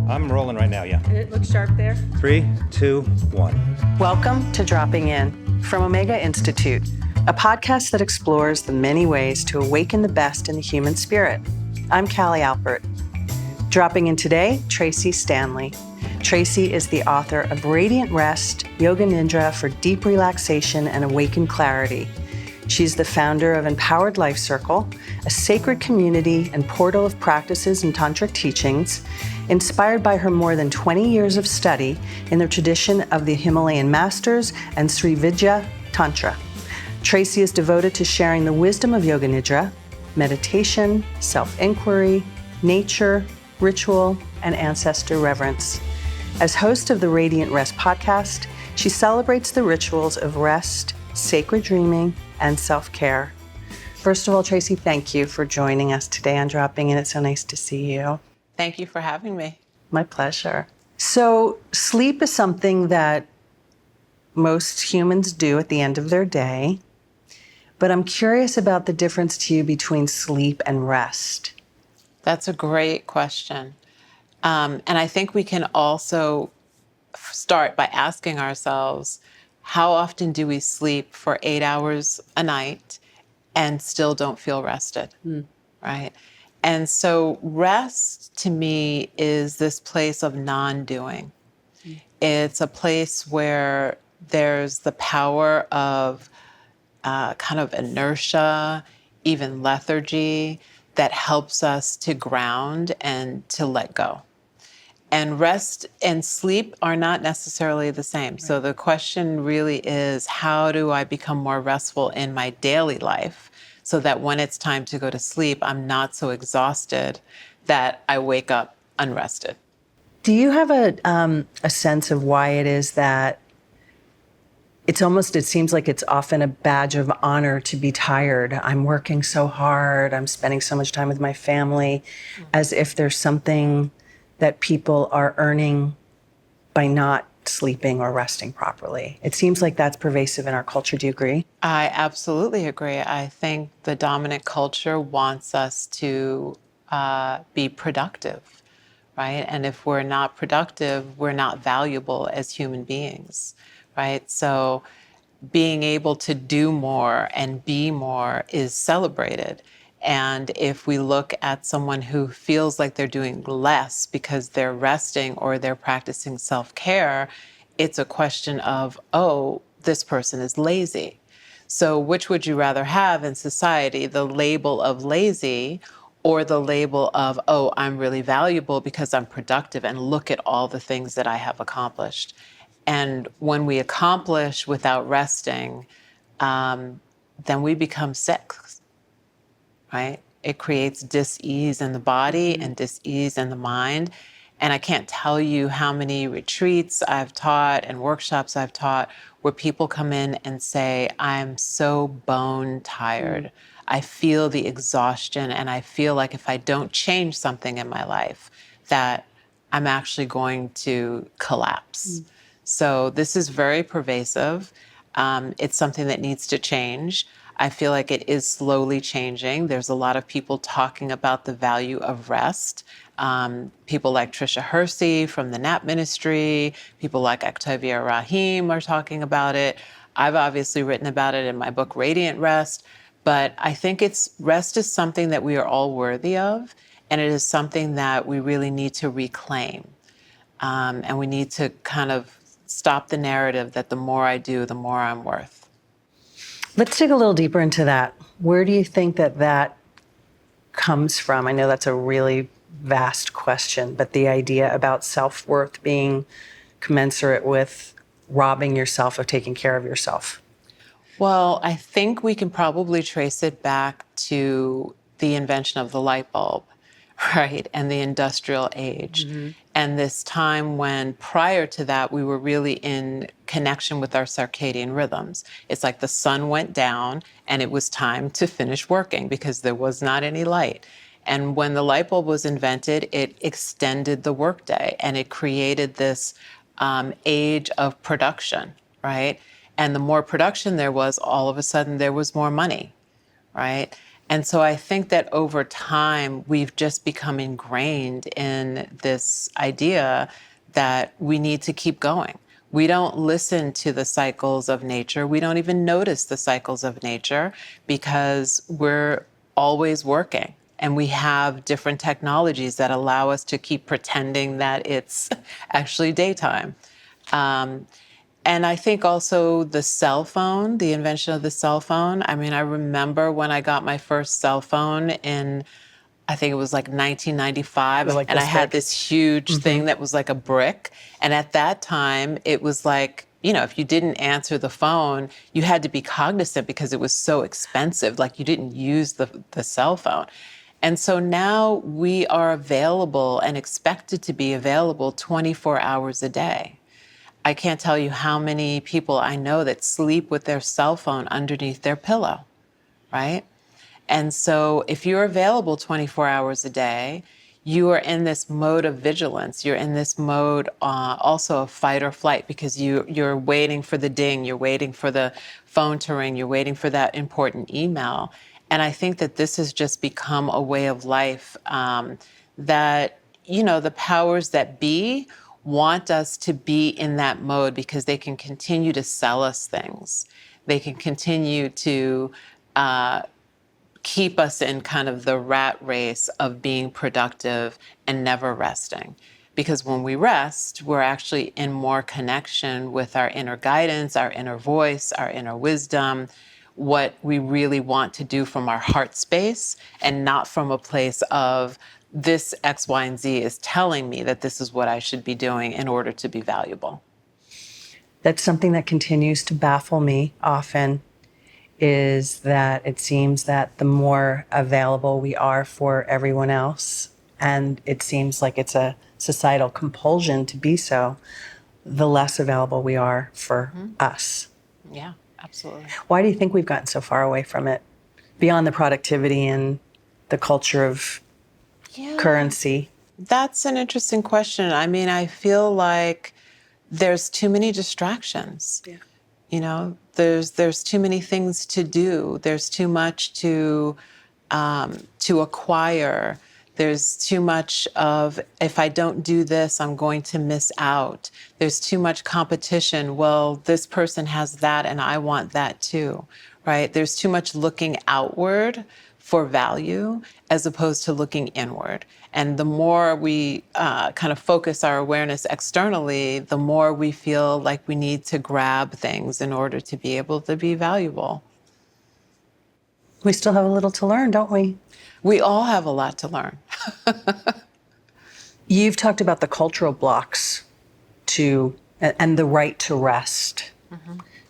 I'm rolling right now, yeah. It looks sharp there. 3, 2, 1. Welcome to Dropping In from Omega Institute, a podcast that explores the many ways to awaken the best in the human spirit. I'm Cali Alpert. Dropping in today, Tracee Stanley. Tracee is the author of Radiant Rest, Yoga Nidra for Deep Relaxation and Awakened Clarity. She's the founder of Empowered Life Circle, a sacred community and portal of practices and tantric teachings, inspired by her more than 20 years of study in the tradition of the Himalayan masters and Sri Vidya Tantra. Tracee is devoted to sharing the wisdom of Yoga Nidra, meditation, self-inquiry, nature, ritual, and ancestor reverence. As host of the Radiant Rest podcast, she celebrates the rituals of rest, sacred dreaming, and self-care. First of all, Tracee, thank you for joining us today on Dropping In. It's so nice to see you. Thank you for having me. My pleasure. So sleep is something that most humans do at the end of their day, but I'm curious about the difference to you between sleep and rest. That's a great question. And I think we can also start by asking ourselves, how often do we sleep for 8 hours a night and still don't feel rested, right? And so rest to me is this place of non-doing. It's a place where there's the power of kind of inertia, even lethargy, that helps us to ground and to let go. And rest and sleep are not necessarily the same. Right. So the question really is, how do I become more restful in my daily life so that when it's time to go to sleep, I'm not so exhausted that I wake up unrested? Do you have a sense of why it is that it seems like it's often a badge of honor to be tired? I'm working so hard, I'm spending so much time with my family, as if there's something that people are earning by not sleeping or resting properly. It seems like that's pervasive in our culture. Do you agree? I absolutely agree. I think the dominant culture wants us to be productive, right? And if we're not productive, we're not valuable as human beings, right? So being able to do more and be more is celebrated. And if we look at someone who feels like they're doing less because they're resting or they're practicing self-care, it's a question of, oh, this person is lazy. So which would you rather have in society, the label of lazy or the label of, oh, I'm really valuable because I'm productive and look at all the things that I have accomplished? And when we accomplish without resting, then we become sick. Right? It creates dis-ease in the body and dis-ease in the mind. And I can't tell you how many retreats I've taught and workshops I've taught where people come in and say, I'm so bone tired. I feel the exhaustion and I feel like if I don't change something in my life, that I'm actually going to collapse. So this is very pervasive. It's something that needs to change. I feel like it is slowly changing. There's a lot of people talking about the value of rest. People like Tricia Hersey from the Nap Ministry, people like Octavia Rahim are talking about it. I've obviously written about it in my book, Radiant Rest. But I think rest is something that we are all worthy of, and it is something that we really need to reclaim. And we need to kind of stop the narrative that the more I do, the more I'm worth. Let's dig a little deeper into that. Where do you think that comes from? I know that's a really vast question, but the idea about self-worth being commensurate with robbing yourself of taking care of yourself. Well, I think we can probably trace it back to the invention of the light bulb, right? And the industrial age. And this time when prior to that, we were really in connection with our circadian rhythms. It's like the sun went down and it was time to finish working because there was not any light. And when the light bulb was invented, it extended the workday and it created this age of production, right? And the more production there was, all of a sudden there was more money, right? And so I think that over time, we've just become ingrained in this idea that we need to keep going. We don't listen to the cycles of nature. We don't even notice the cycles of nature because we're always working. And we have different technologies that allow us to keep pretending that it's actually daytime. And I think also the cell phone, the invention of the cell phone. I mean, I remember when I got my first cell phone in, I think it was like 1995, Like and I this had big. this huge thing that was like a brick. And at that time, it was like, if you didn't answer the phone, you had to be cognizant because it was so expensive. Like you didn't use the cell phone. And so now we are available and expected to be available 24 hours a day. I can't tell you how many people I know that sleep with their cell phone underneath their pillow, right? And so if you're available 24 hours a day, you are in this mode of vigilance. You're in this mode also of fight or flight because you're waiting for the ding, you're waiting for the phone to ring, you're waiting for that important email. And I think that this has just become a way of life that, the powers that be want us to be in that mode because they can continue to sell us things. They can continue to keep us in kind of the rat race of being productive and never resting. Because when we rest, we're actually in more connection with our inner guidance, our inner voice, our inner wisdom, what we really want to do from our heart space, and not from a place of this X, Y, and Z is telling me that this is what I should be doing in order to be valuable. That's something that continues to baffle me often, is that it seems that the more available we are for everyone else, and it seems like it's a societal compulsion to be so, the less available we are for us. Yeah, absolutely. Why do you think we've gotten so far away from it? Beyond the productivity and the culture of currency. That's an interesting question. I mean, I feel like there's too many distractions. Yeah. There's too many things to do. There's too much to acquire. There's too much of, if I don't do this, I'm going to miss out. There's too much competition. Well, this person has that and I want that too, right? There's too much looking outward for value as opposed to looking inward. And the more we kind of focus our awareness externally, the more we feel like we need to grab things in order to be able to be valuable. We still have a little to learn, don't we? We all have a lot to learn. You've talked about the cultural blocks and the right to rest.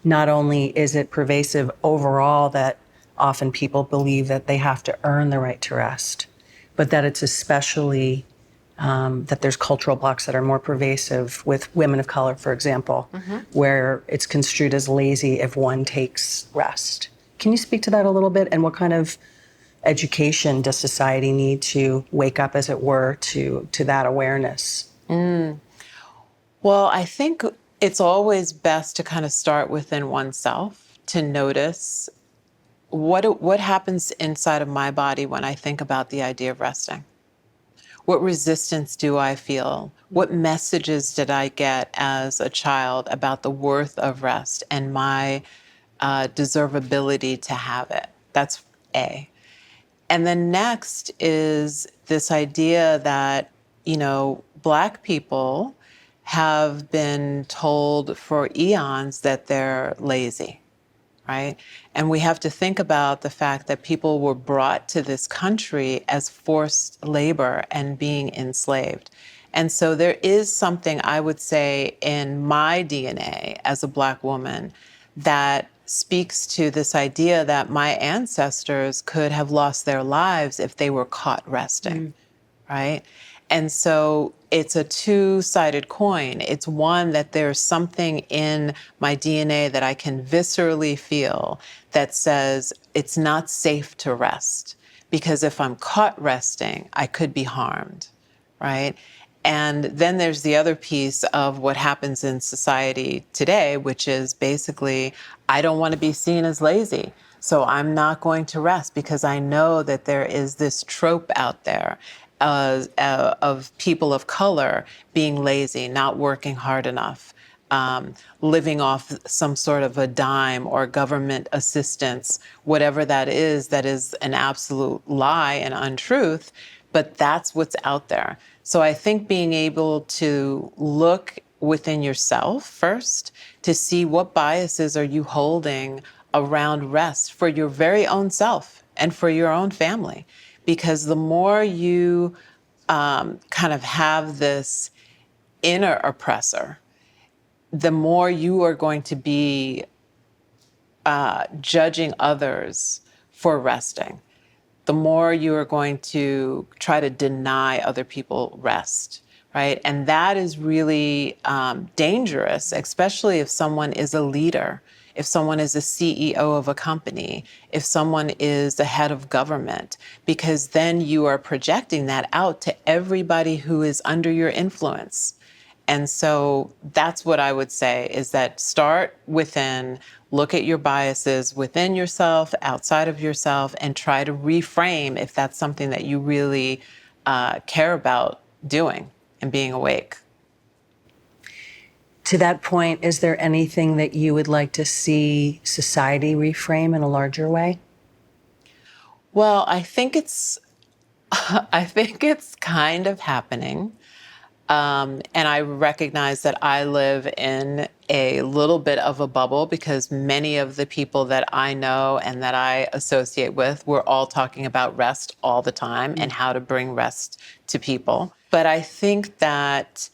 Not only is it pervasive overall that often people believe that they have to earn the right to rest, but that it's especially that there's cultural blocks that are more pervasive with women of color, for example, where it's construed as lazy if one takes rest. Can you speak to that a little bit? And what kind of education does society need to wake up, as it were, to that awareness? Well, I think it's always best to kind of start within oneself to notice what happens inside of my body when I think about the idea of resting. What resistance do I feel? What messages did I get as a child about the worth of rest and my deservability to have it? That's A. And then next is this idea that, Black people have been told for eons that they're lazy, right? And we have to think about the fact that people were brought to this country as forced labor and being enslaved. And so there is something, I would say, in my DNA as a Black woman that speaks to this idea that my ancestors could have lost their lives if they were caught resting, right? And so it's a two-sided coin. It's one that there's something in my DNA that I can viscerally feel that says it's not safe to rest, because if I'm caught resting, I could be harmed, right? And then there's the other piece of what happens in society today, which is basically, I don't want to be seen as lazy. So I'm not going to rest because I know that there is this trope out there of people of color being lazy, not working hard enough, living off some sort of a dime or government assistance, whatever that is an absolute lie and untruth, but that's what's out there. So I think being able to look within yourself first to see what biases are you holding around rest for your very own self and for your own family. Because the more you kind of have this inner oppressor, the more you are going to be judging others for resting, the more you are going to try to deny other people rest, right? And that is really dangerous, especially if someone is a leader, if someone is a CEO of a company, if someone is the head of government, because then you are projecting that out to everybody who is under your influence. And so that's what I would say is that start within, look at your biases within yourself, outside of yourself, and try to reframe if that's something that you really care about doing and being awake. To that point, is there anything that you would like to see society reframe in a larger way? Well, I think it's kind of happening. And I recognize that I live in a little bit of a bubble because many of the people that I know and that I associate with, we're all talking about rest all the time and how to bring rest to people. But I think that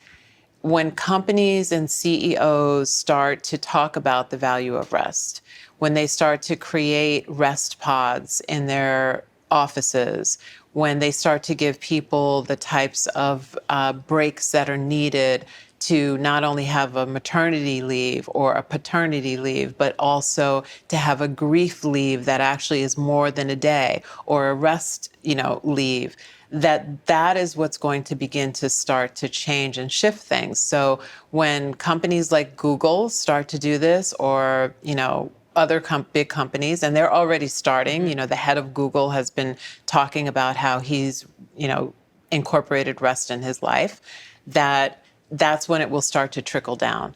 when companies and CEOs start to talk about the value of rest, when they start to create rest pods in their offices, when they start to give people the types of breaks that are needed to not only have a maternity leave or a paternity leave, but also to have a grief leave that actually is more than a day, or a rest, leave, that is what's going to begin to start to change and shift things. So when companies like Google start to do this, or, other big companies, and they're already starting, the head of Google has been talking about how he's, incorporated rest in his life, that's when it will start to trickle down.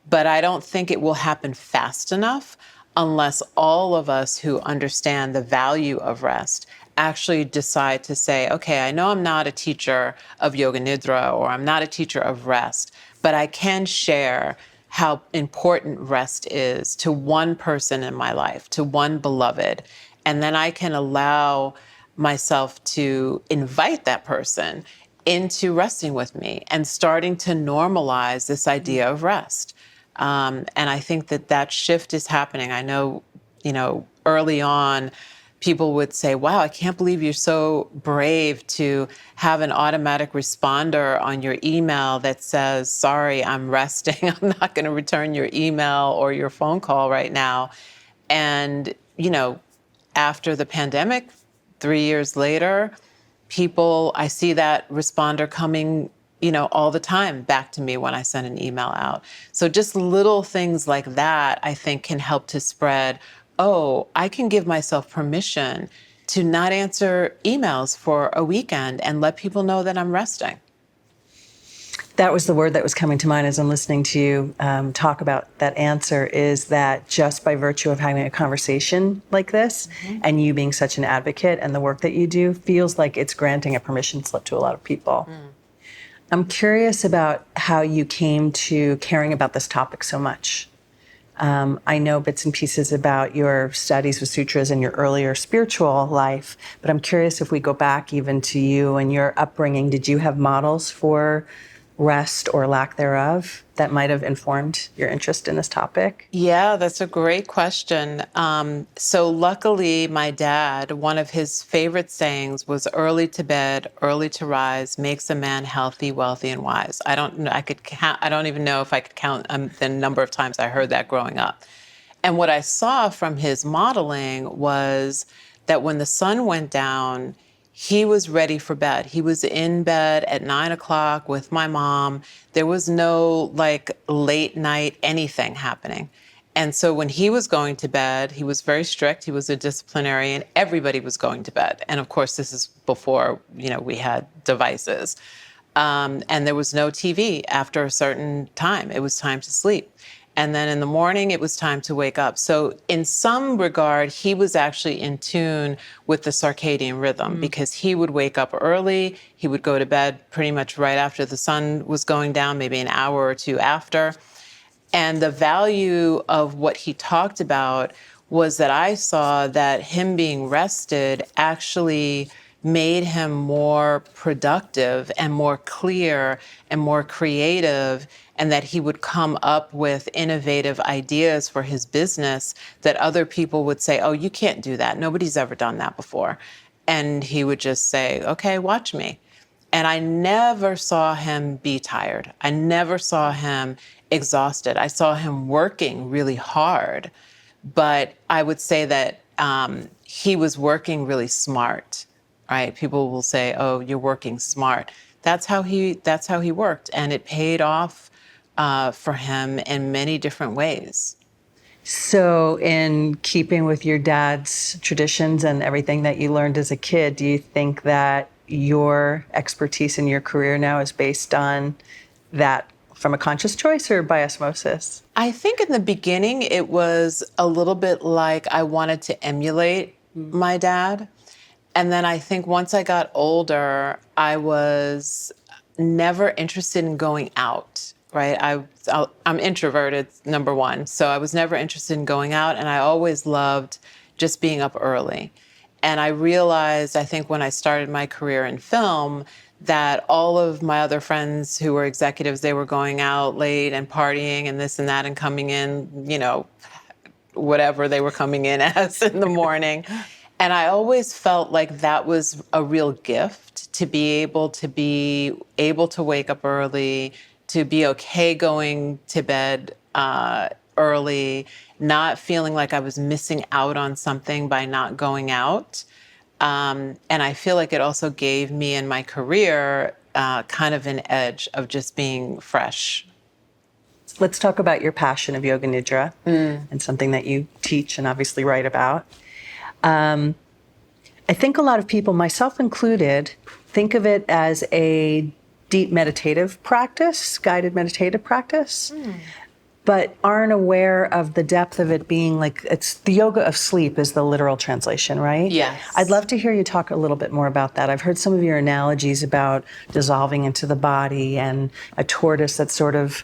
But I don't think it will happen fast enough unless all of us who understand the value of rest actually decide to say, okay, I know I'm not a teacher of yoga nidra, or I'm not a teacher of rest, but I can share how important rest is to one person in my life, to one beloved. And then I can allow myself to invite that person into resting with me and starting to normalize this idea of rest. And I think that shift is happening. I know, early on, people would say, wow, I can't believe you're so brave to have an automatic responder on your email that says, sorry, I'm resting. I'm not going to return your email or your phone call right now. And, after the pandemic, 3 years later, I see that responder coming, all the time back to me when I send an email out. So just little things like that, I think, can help to spread, oh, I can give myself permission to not answer emails for a weekend and let people know that I'm resting. That was the word that was coming to mind as I'm listening to you talk about that answer, is that just by virtue of having a conversation like this, and you being such an advocate and the work that you do, feels like it's granting a permission slip to a lot of people. I'm curious about how you came to caring about this topic so much. I know bits and pieces about your studies with sutras and your earlier spiritual life, but I'm curious if we go back even to you and your upbringing. Did you have models for rest or lack thereof that might have informed your interest in this topic? Yeah, that's a great question. So luckily, my dad, one of his favorite sayings was early to bed, early to rise, makes a man healthy, wealthy, and wise. I don't know, I don't even know if I could count the number of times I heard that growing up. And what I saw from his modeling was that when the sun went down, he was ready for bed. He was in bed at 9 o'clock with my mom. There was no late night anything happening. And so when he was going to bed, he was very strict. He was a disciplinarian. Everybody was going to bed. And of course, this is before, we had devices. And there was no TV after a certain time. It was time to sleep. And then in the morning, it was time to wake up. So in some regard, he was actually in tune with the circadian rhythm because he would wake up early. He would go to bed pretty much right after the sun was going down, maybe an hour or two after. And the value of what he talked about was that I saw that him being rested actually made him more productive and more clear and more creative, and that he would come up with innovative ideas for his business that other people would say, oh, you can't do that. Nobody's ever done that before. And he would just say, okay, watch me. And I never saw him be tired. I never saw him exhausted. I saw him working really hard, but I would say that he was working really smart, right? People will say, oh, you're working smart. That's how he worked. And it paid off for him in many different ways. So, in keeping with your dad's traditions and everything that you learned as a kid, do you think that your expertise in your career now is based on that from a conscious choice or by osmosis? I think in the beginning, it was a little bit like I wanted to emulate my dad. And then I think once I got older, I was never interested in going out, right? I'm introverted, number one. So I was never interested in going out, and I always loved just being up early. And I realized, I think when I started my career in film, that all of my other friends who were executives, they were going out late and partying and this and that and coming in, whatever they were coming in as in the morning. And I always felt like that was a real gift to be able to wake up early, to be okay going to bed early, not feeling like I was missing out on something by not going out. And I feel like it also gave me in my career kind of an edge of just being fresh. Let's talk about your passion of Yoga Nidra and something that you teach and obviously write about. I think a lot of people, myself included, think of it as a deep meditative practice, guided meditative practice, but aren't aware of the depth of it being like, it's the yoga of sleep is the literal translation, right? Yes. I'd love to hear you talk a little bit more about that. I've heard some of your analogies about dissolving into the body and a tortoise that sort of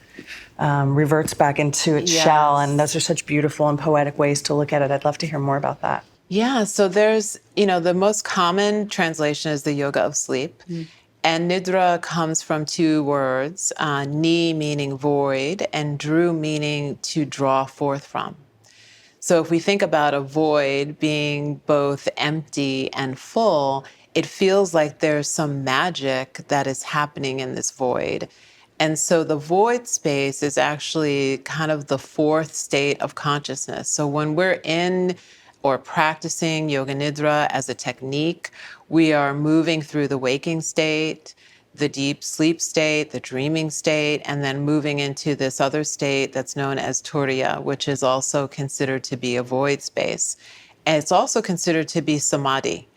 reverts back into its shell, and those are such beautiful and poetic ways to look at it. I'd love to hear more about that. Yeah, so there's, the most common translation is the yoga of sleep. And nidra comes from two words, ni meaning void and dru meaning to draw forth from. So if we think about a void being both empty and full, it feels like there's some magic that is happening in this void. And so the void space is actually kind of the fourth state of consciousness. So when we're in or practicing Yoga Nidra as a technique, we are moving through the waking state, the deep sleep state, the dreaming state, and then moving into this other state that's known as Turiya, which is also considered to be a void space. And it's also considered to be samadhi,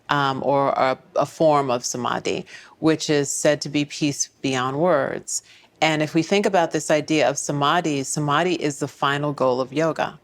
or a form of samadhi, which is said to be peace beyond words. And if we think about this idea of samadhi, samadhi is the final goal of yoga.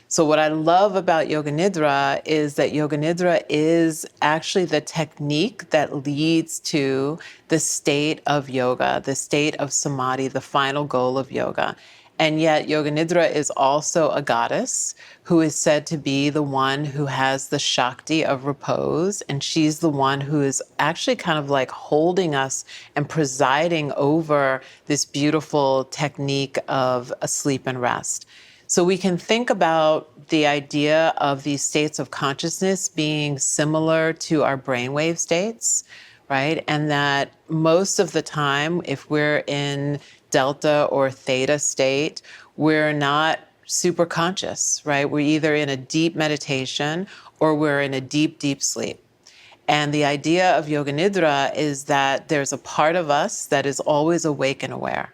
So what I love about Yoga Nidra is that Yoga Nidra is actually the technique that leads to the state of yoga, the state of samadhi, the final goal of yoga. And yet Yoga Nidra is also a goddess who is said to be the one who has the Shakti of repose. And she's the one who is actually kind of like holding us and presiding over this beautiful technique of sleep and rest. So we can think about the idea of these states of consciousness being similar to our brainwave states, right? And that most of the time, if we're in delta or theta state, we're not super conscious, right? We're either in a deep meditation or we're in a deep, deep sleep. And the idea of Yoga Nidra is that there's a part of us that is always awake and aware.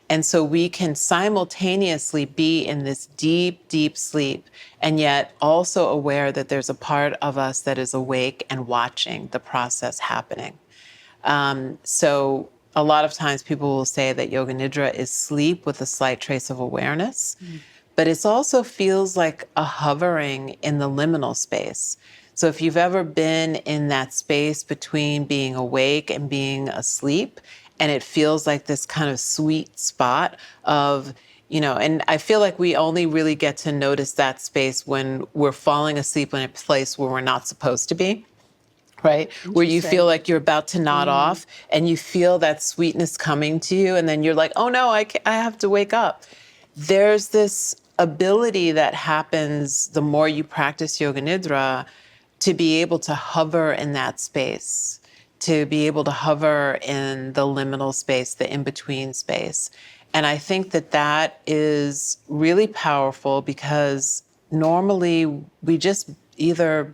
And so we can simultaneously be in this deep, deep sleep, and yet also aware that there's a part of us that is awake and watching the process happening. So a lot of times people will say that yoga nidra is sleep with a slight trace of awareness, but it also feels like a hovering in the liminal space. So if you've ever been in that space between being awake and being asleep, and it feels like this kind of sweet spot of, and I feel like we only really get to notice that space when we're falling asleep in a place where we're not supposed to be. Right? Where you feel like you're about to nod off and you feel that sweetness coming to you. And then you're like, oh no, I have to wake up. There's this ability that happens the more you practice yoga nidra to be able to hover in that space, to be able to hover in the liminal space, the in-between space. And I think that that is really powerful because normally we just either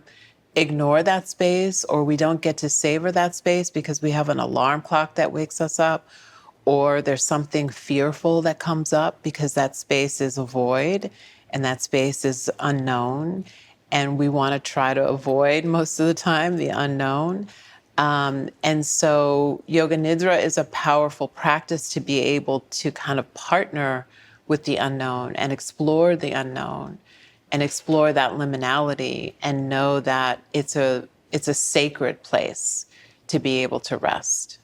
ignore that space or we don't get to savor that space because we have an alarm clock that wakes us up, or there's something fearful that comes up because that space is a void and that space is unknown. And we want to try to avoid most of the time the unknown. And so yoga nidra is a powerful practice to be able to kind of partner with the unknown and explore the unknown and explore that liminality and know that it's a sacred place to be able to rest.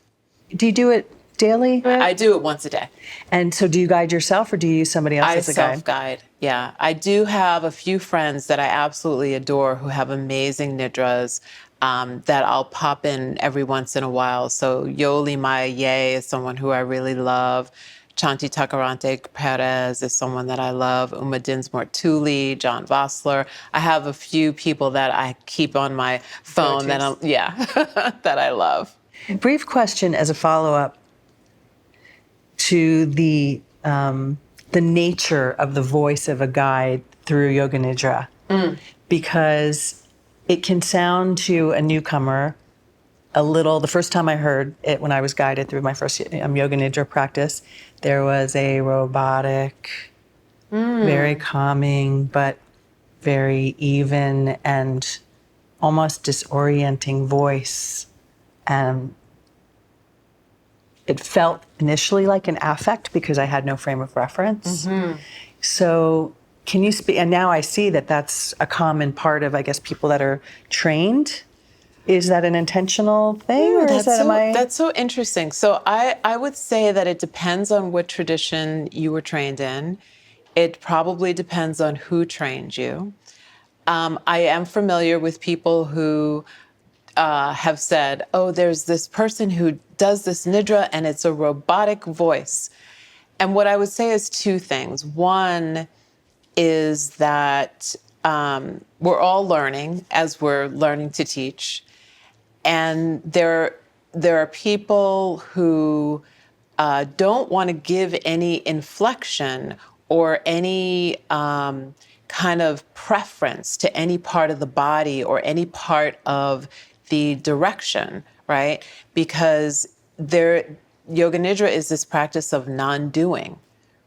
Do you do it daily? I do it once a day. And so do you guide yourself or do you use somebody else as a guide? I self-guide, yeah. I do have a few friends that I absolutely adore who have amazing nidras that I'll pop in every once in a while. So Yoli Maya Ye is someone who I really love. Chanti Takarante Perez is someone that I love. Uma Dinsmore Tooley, John Vossler. I have a few people that I keep on my phone that that I love. Brief question as a follow-up to the nature of the voice of a guide through yoga nidra, because it can sound to a newcomer a little. The first time I heard it, when I was guided through my first yoga nidra practice, there was a robotic, very calming, but very even and almost disorienting voice. It felt initially like an affect because I had no frame of reference. So can you speak, and now I see that that's a common part of, I guess, people that are trained. Is that an intentional thing, or is that, That's so interesting. So I would say that it depends on what tradition you were trained in. It probably depends on who trained you. I am familiar with people who have said, oh, there's this person who does this nidra and it's a robotic voice. And what I would say is two things. One is that we're all learning as we're learning to teach. And there are people who don't want to give any inflection or any kind of preference to any part of the body or any part of the direction, right? Because yoga nidra is this practice of non-doing,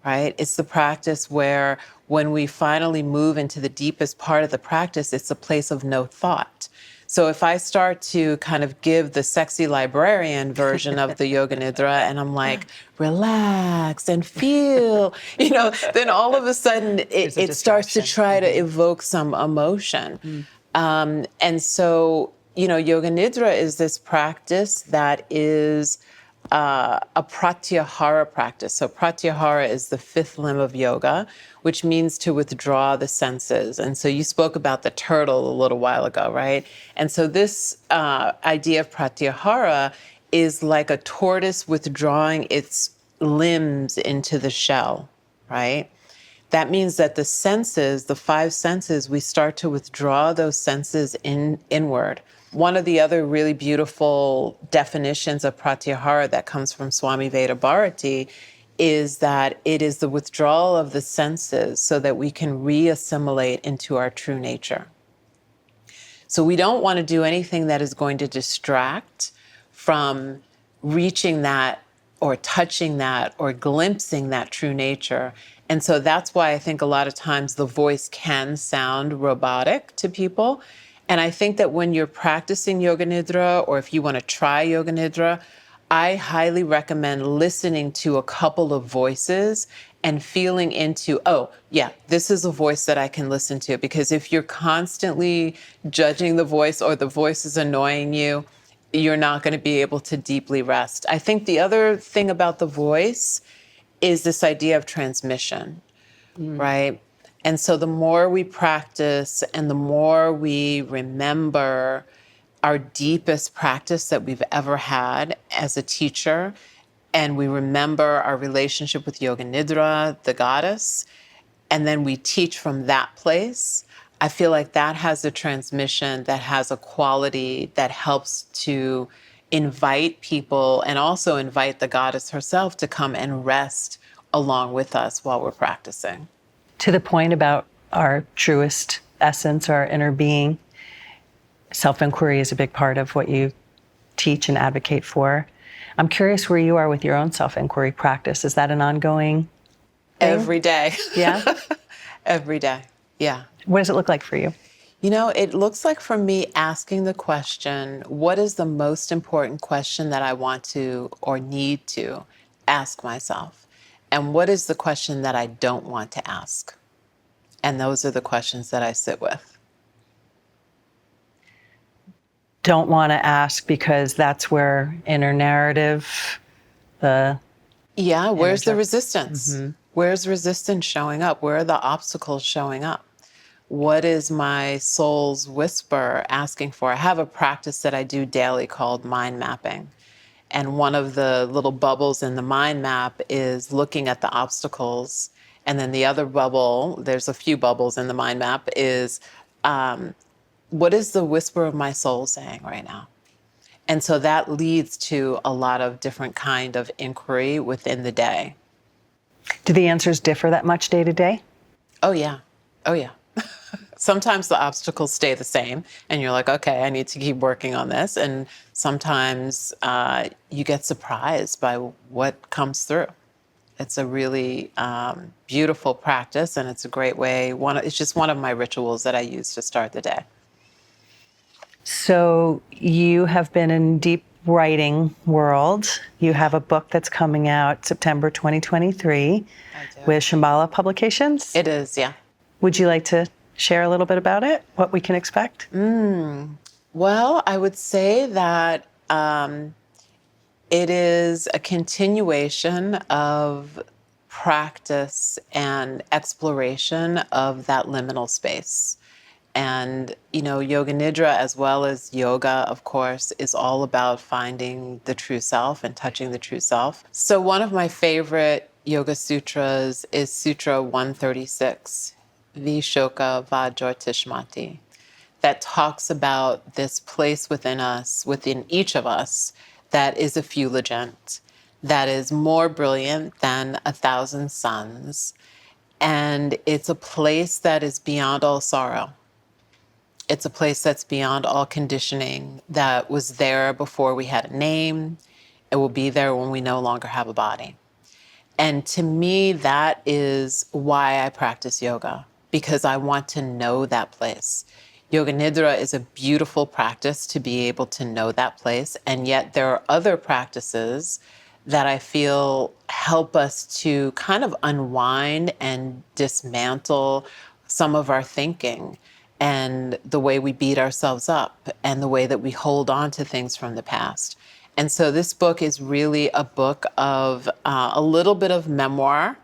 right? It's the practice where when we finally move into the deepest part of the practice, it's a place of no thought. So if I start to kind of give the sexy librarian version of the yoga nidra and I'm like, relax and feel, then all of a sudden it starts to try to evoke some emotion. And so, yoga nidra is this practice that is a pratyahara practice. So pratyahara is the fifth limb of yoga, which means to withdraw the senses. And so you spoke about the turtle a little while ago, right? And so this idea of pratyahara is like a tortoise withdrawing its limbs into the shell, right? That means that the senses, the five senses, we start to withdraw those senses inward. One of the other really beautiful definitions of pratyahara that comes from Swami Vedabharati is that it is the withdrawal of the senses so that we can re-assimilate into our true nature. So we don't want to do anything that is going to distract from reaching that or touching that or glimpsing that true nature. And so that's why I think a lot of times the voice can sound robotic to people. And I think that when you're practicing Yoga Nidra, or if you want to try Yoga Nidra, I highly recommend listening to a couple of voices and feeling into, oh, yeah, this is a voice that I can listen to. Because if you're constantly judging the voice or the voice is annoying you, you're not going to be able to deeply rest. I think the other thing about the voice is this idea of transmission, right? And so the more we practice and the more we remember our deepest practice that we've ever had as a teacher, and we remember our relationship with Yoga Nidra, the goddess, and then we teach from that place, I feel like that has a transmission that has a quality that helps to invite people and also invite the goddess herself to come and rest along with us while we're practicing. To the point about our truest essence, our inner being, self-inquiry is a big part of what you teach and advocate for. I'm curious where you are with your own self-inquiry practice. Is that an ongoing thing? Every day. Yeah? Every day. Yeah. What does it look like for you? You know, it looks like for me asking the question, what is the most important question that I want to or need to ask myself? And what is the question that I don't want to ask? And those are the questions that I sit with. Don't want to ask because that's where inner narrative, Yeah, where's the resistance? Where's resistance showing up? Where are the obstacles showing up? What is my soul's whisper asking for? I have a practice that I do daily called mind mapping. And one of the little bubbles in the mind map is looking at the obstacles. And then the other bubble, there's a few bubbles in the mind map, is what is the whisper of my soul saying right now? And so that leads to a lot of different kind of inquiry within the day. Do the answers differ that much day to day? Oh, yeah. Oh, yeah. Sometimes the obstacles stay the same and you're like, okay, I need to keep working on this. And sometimes you get surprised by what comes through. It's a really beautiful practice and it's a great way. It's just one of my rituals that I use to start the day. So you have been in deep writing world. You have a book that's coming out September 2023 with Shambhala Publications. It is, yeah. Would you like to share a little bit about it, what we can expect? Well, I would say that it is a continuation of practice and exploration of that liminal space. And, you know, Yoga Nidra, as well as yoga, of course, is all about finding the true self and touching the true self. So one of my favorite yoga sutras is Sutra 136, Vishoka Vajortishmati, that talks about this place within us, within each of us, that is effulgent, that is more brilliant than 1,000 suns. And it's a place that is beyond all sorrow. It's a place that's beyond all conditioning, that was there before we had a name. It will be there when we no longer have a body. And to me, that is why I practice yoga, because I want to know that place. Yoga Nidra is a beautiful practice to be able to know that place. And yet there are other practices that I feel help us to kind of unwind and dismantle some of our thinking and the way we beat ourselves up and the way that we hold on to things from the past. And so this book is really a book of a little bit of memoir,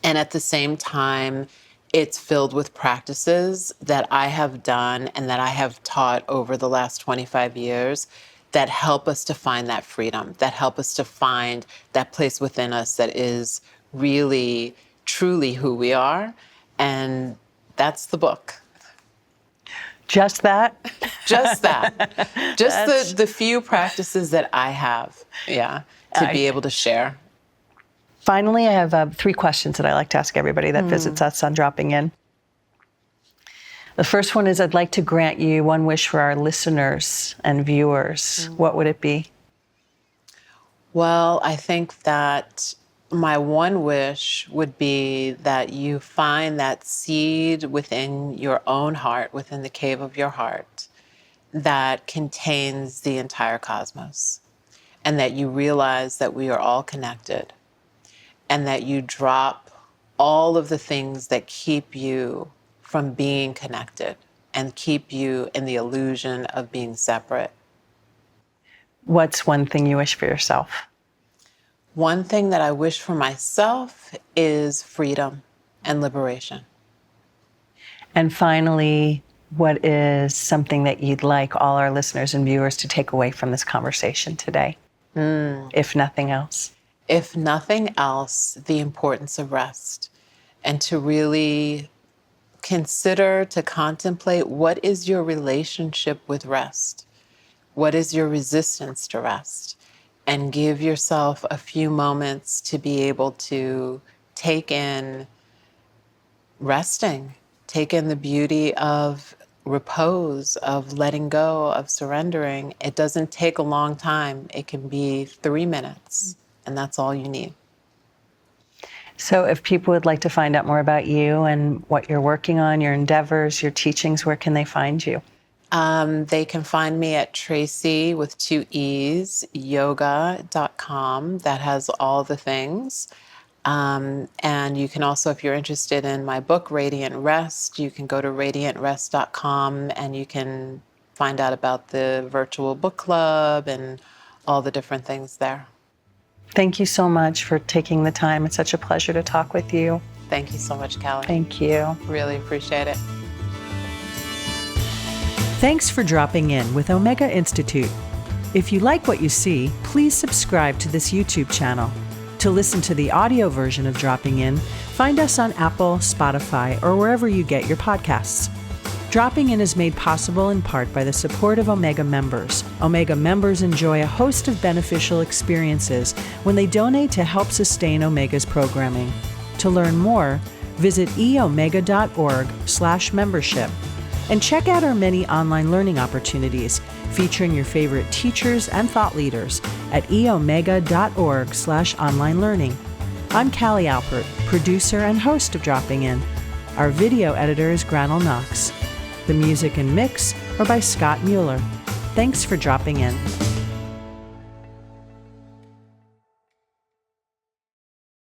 and at the same time, it's filled with practices that I have done and that I have taught over the last 25 years that help us to find that freedom, that help us to find that place within us that is really, truly who we are. And that's the book. Just that? Just that. Just the few practices that I have, to be able to share. Finally, I have 3 questions that I like to ask everybody that visits us on Dropping In. The first one is, I'd like to grant you one wish for our listeners and viewers. What would it be? Well, I think that my one wish would be that you find that seed within your own heart, within the cave of your heart, that contains the entire cosmos, and that you realize that we are all connected, and that you drop all of the things that keep you from being connected and keep you in the illusion of being separate. What's one thing you wish for yourself? One thing that I wish for myself is freedom and liberation. And finally, what is something that you'd like all our listeners and viewers to take away from this conversation today, if nothing else? If nothing else, the importance of rest, and to really consider, to contemplate, what is your relationship with rest? What is your resistance to rest? And give yourself a few moments to be able to take in resting, take in the beauty of repose, of letting go, of surrendering. It doesn't take a long time. It can be 3 minutes, and that's all you need. So if people would like to find out more about you and what you're working on, your endeavors, your teachings, where can they find you? They can find me at Tracee with 2 E's, yoga.com. That has all the things. And you can also, if you're interested in my book, Radiant Rest, you can go to radiantrest.com and you can find out about the virtual book club and all the different things there. Thank you so much for taking the time. It's such a pleasure to talk with you. Thank you so much, Cali. Thank you. Really appreciate it. Thanks for dropping in with Omega Institute. If you like what you see, please subscribe to this YouTube channel. To listen to the audio version of Dropping In, find us on Apple, Spotify, or wherever you get your podcasts. Dropping In is made possible in part by the support of Omega members. Omega members enjoy a host of beneficial experiences when they donate to help sustain Omega's programming. To learn more, visit eomega.org/membership. And check out our many online learning opportunities featuring your favorite teachers and thought leaders at eomega.org/online learning. I'm Cali Alpert, producer and host of Dropping In. Our video editor is Granell Knox. The music and mix are by Scott Mueller. Thanks for dropping in.